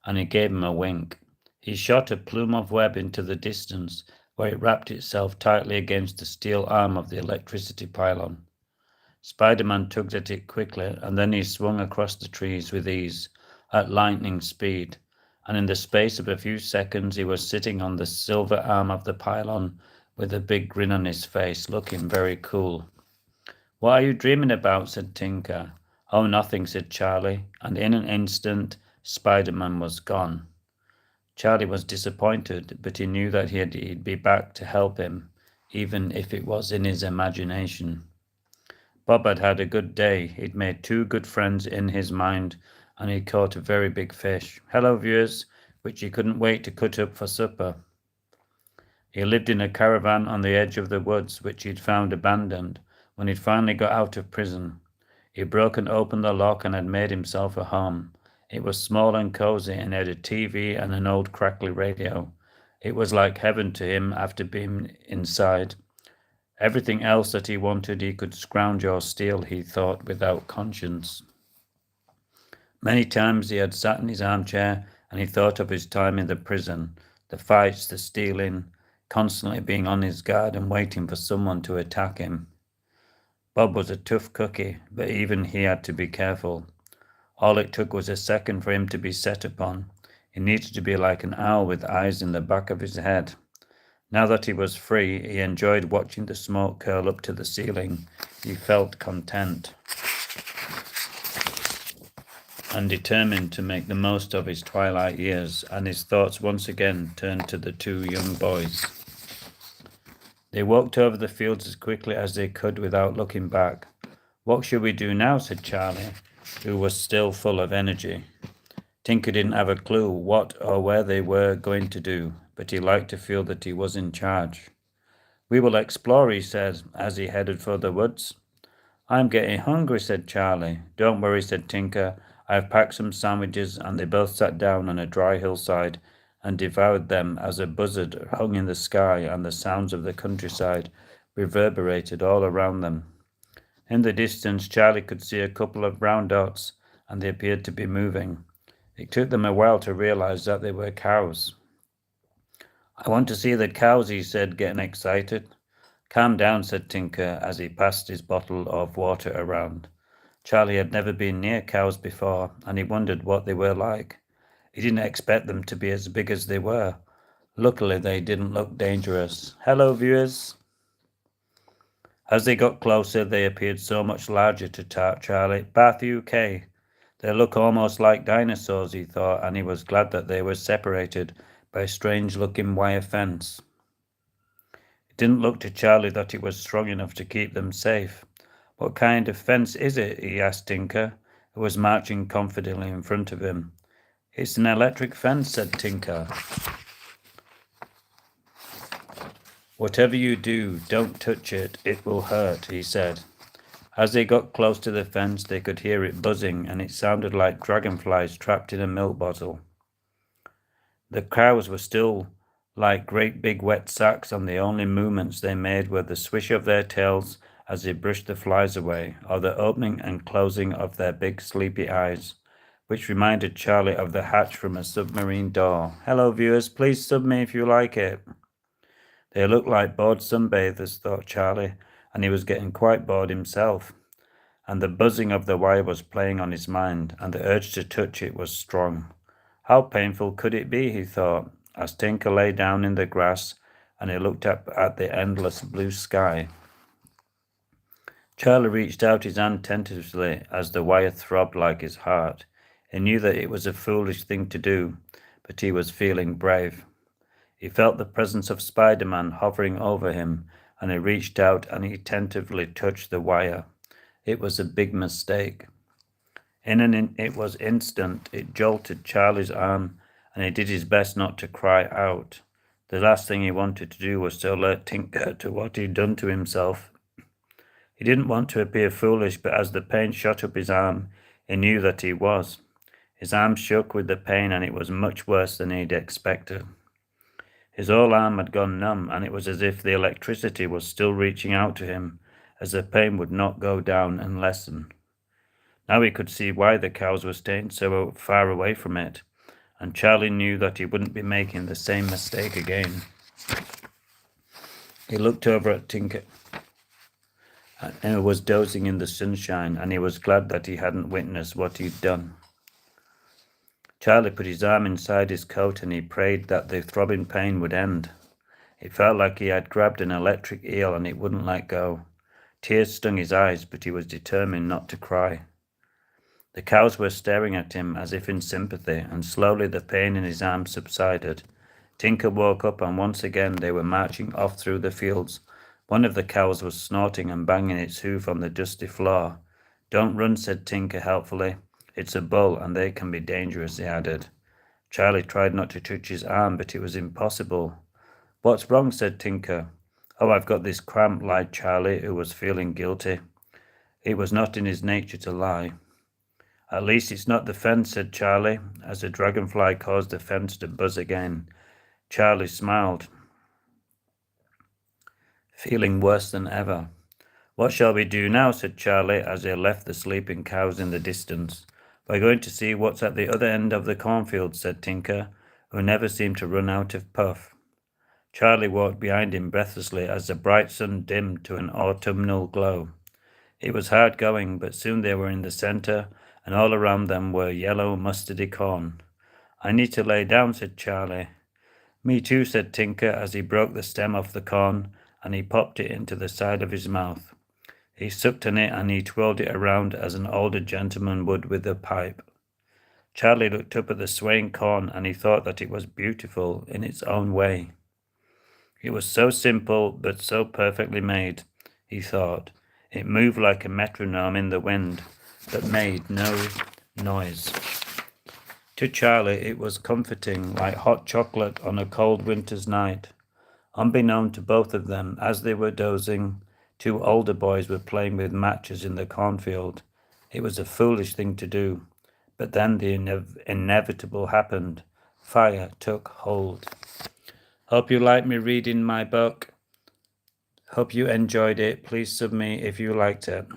and he gave him a wink. He shot a plume of web into the distance, where it wrapped itself tightly against the steel arm of the electricity pylon. Spider-Man tugged at it quickly, and then he swung across the trees with ease, at lightning speed, and in the space of a few seconds he was sitting on the silver arm of the pylon with a big grin on his face, looking very cool. "What are you dreaming about?" said Tinker. "Oh, nothing," said Charlie, and in an instant Spider-Man was gone. Charlie was disappointed, but he knew that he'd be back to help him, even if it was in his imagination. Bob had had a good day. He'd made 2 good friends in his mind, and he'd caught a very big fish. Hello, viewers, which he couldn't wait to cut up for supper. He lived in a caravan on the edge of the woods, which he'd found abandoned when he'd finally got out of prison. He'd broken open the lock and had made himself a home. It was small and cozy and had a TV and an old crackly radio. It was like heaven to him after being inside. Everything else that he wanted he could scrounge or steal, he thought, without conscience. Many times he had sat in his armchair and he thought of his time in the prison, the fights, the stealing, constantly being on his guard and waiting for someone to attack him. Bob was a tough cookie, but even he had to be careful. All it took was a second for him to be set upon. He needed to be like an owl with eyes in the back of his head. Now that he was free, he enjoyed watching the smoke curl up to the ceiling. He felt content and determined to make the most of his twilight years, and his thoughts once again turned to the 2 young boys. They walked over the fields as quickly as they could without looking back. "What shall we do now?" said Charlie, who was still full of energy. Tinker didn't have a clue what or where they were going to do, but he liked to feel that he was in charge. "We will explore," he said, as he headed for the woods. "I'm getting hungry," said Charlie. "Don't worry," said Tinker. "I've packed some sandwiches," and they both sat down on a dry hillside and devoured them as a buzzard hung in the sky and the sounds of the countryside reverberated all around them. In the distance, Charlie could see a couple of brown dots, and they appeared to be moving. It took them a while to realize that they were cows. "I want to see the cows," he said, getting excited. "Calm down," said Tinker as he passed his bottle of water around. Charlie had never been near cows before, and he wondered what they were like. He didn't expect them to be as big as they were. Luckily, they didn't look dangerous. "Hello, viewers." As they got closer, they appeared so much larger to Charlie. "Bath UK. They look almost like dinosaurs," he thought, and he was glad that they were separated by a strange-looking wire fence. It didn't look to Charlie that it was strong enough to keep them safe. "What kind of fence is it?" he asked Tinker, who was marching confidently in front of him. "It's an electric fence," said Tinker. "Whatever you do, don't touch it. It will hurt," he said. As they got close to the fence, they could hear it buzzing, and it sounded like dragonflies trapped in a milk bottle. The cows were still like great big wet sacks, and the only movements they made were the swish of their tails as they brushed the flies away, or the opening and closing of their big sleepy eyes, which reminded Charlie of the hatch from a submarine door. "Hello, viewers, please sub me if you like it." They looked like bored sunbathers, thought Charlie, and he was getting quite bored himself. And the buzzing of the wire was playing on his mind, and the urge to touch it was strong. How painful could it be, he thought, as Tinker lay down in the grass and he looked up at the endless blue sky. Charlie reached out his hand tentatively as the wire throbbed like his heart. He knew that it was a foolish thing to do, but he was feeling brave. He felt the presence of Spider-Man hovering over him, and he reached out and he tentatively touched the wire. It was a big mistake. It was instant. It jolted Charlie's arm, and he did his best not to cry out. The last thing he wanted to do was to alert Tinker to what he'd done to himself. He didn't want to appear foolish, but as the pain shot up his arm, he knew that he was. His arm shook with the pain, and it was much worse than he'd expected. His whole arm had gone numb, and it was as if the electricity was still reaching out to him, as the pain would not go down and lessen. Now he could see why the cows were staying so far away from it, and Charlie knew that he wouldn't be making the same mistake again. He looked over at Tinker, who was dozing in the sunshine, and he was glad that he hadn't witnessed what he'd done. Charlie put his arm inside his coat and he prayed that the throbbing pain would end. It felt like he had grabbed an electric eel and it wouldn't let go. Tears stung his eyes, but he was determined not to cry. The cows were staring at him as if in sympathy, and slowly the pain in his arm subsided. Tinker woke up and once again they were marching off through the fields. One of the cows was snorting and banging its hoof on the dusty floor. "Don't run," said Tinker helpfully. "It's a bull and they can be dangerous," he added. Charlie tried not to touch his arm, but it was impossible. "What's wrong?" said Tinker. "Oh, I've got this cramp," lied Charlie, who was feeling guilty. It was not in his nature to lie. "At least it's not the fence," said Charlie, as a dragonfly caused the fence to buzz again. Charlie smiled, feeling worse than ever. "What shall we do now?" said Charlie, as they left the sleeping cows in the distance. "We're going to see what's at the other end of the cornfield," said Tinker, who never seemed to run out of puff. Charlie walked behind him breathlessly as the bright sun dimmed to an autumnal glow. It was hard going, but soon they were in the center, and all around them were yellow mustardy corn. "I need to lay down," said Charlie. "Me too," said Tinker, as he broke the stem off the corn, and he popped it into the side of his mouth. He sucked on it and he twirled it around as an older gentleman would with a pipe. Charlie looked up at the swaying corn and he thought that it was beautiful in its own way. It was so simple but so perfectly made, he thought. It moved like a metronome in the wind, but made no noise. To Charlie it was comforting, like hot chocolate on a cold winter's night. Unbeknown to both of them, as they were dozing, two older boys were playing with matches in the cornfield. It was a foolish thing to do, but then the inevitable happened. Fire took hold. Hope you liked me reading my book. Hope you enjoyed it. Please sub me if you liked it.